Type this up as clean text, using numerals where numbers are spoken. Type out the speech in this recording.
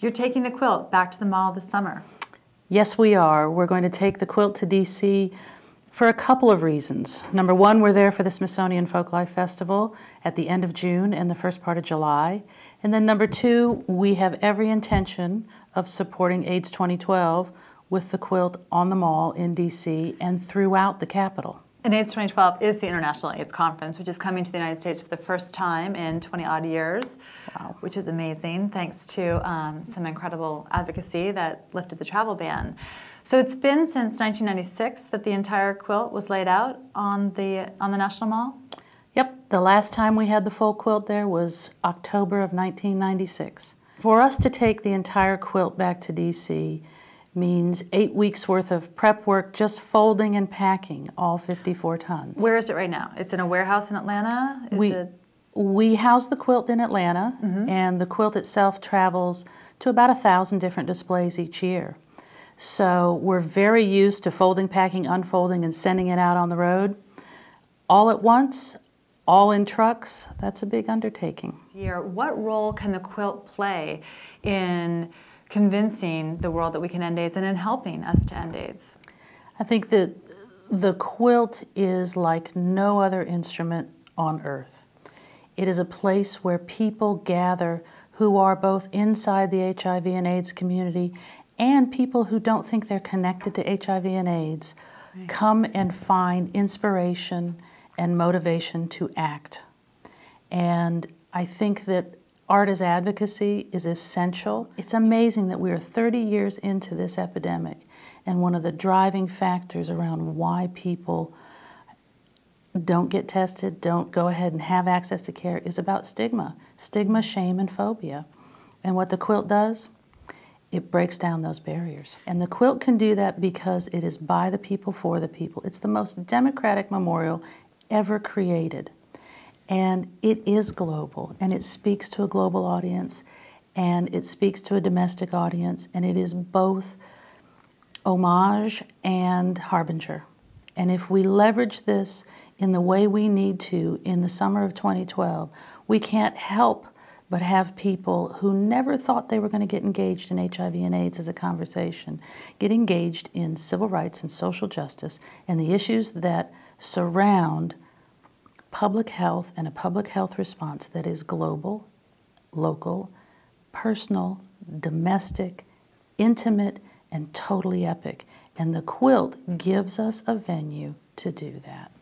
You're taking the quilt back to the mall this summer. Yes, we are. We're going to take the quilt to DC for a couple of reasons. Number one, we're there for the Smithsonian Folklife Festival at the end of June and the first part of July. And then number two, we have every intention of supporting AIDS 2012 with the quilt on the mall in DC and throughout the Capitol. And AIDS 2012 is the International AIDS Conference, which is coming to the United States for the first time in 20-odd years, Wow. Which is amazing, thanks to some incredible advocacy that lifted the travel ban. So it's been since 1996 that the entire quilt was laid out on the National Mall? Yep, the last time we had the full quilt there was October of 1996. For us to take the entire quilt back to DC means 8 weeks worth of prep work, just folding and packing all 54 tons. Where is it right now? It's in a warehouse in Atlanta? We house the quilt in Atlanta, and the quilt itself travels to about 1,000 different displays each year. So we're very used to folding, packing, unfolding, and sending it out on the road. All at once, all in trucks, that's a big undertaking. What role can the quilt play in convincing the world that we can end AIDS and in helping us to end AIDS? I think that the quilt is like no other instrument on earth. It is a place where people gather who are both inside the HIV and AIDS community and people who don't think they're connected to HIV and AIDS come and find inspiration and motivation to act. And I think that art as advocacy is essential. It's amazing that we are 30 years into this epidemic, and one of the driving factors around why people don't get tested, don't go ahead and have access to care is about stigma. Stigma, shame, and phobia. And what the quilt does, it breaks down those barriers. And the quilt can do that because it is by the people, for the people. It's the most democratic memorial ever created. And it is global, and it speaks to a global audience, and it speaks to a domestic audience, and it is both homage and harbinger. And if we leverage this in the way we need to in the summer of 2012, we can't help but have people who never thought they were going to get engaged in HIV and AIDS as a conversation, get engaged in civil rights and social justice and the issues that surround public health and a public health response that is global, local, personal, domestic, intimate, and totally epic. And the quilt gives us a venue to do that.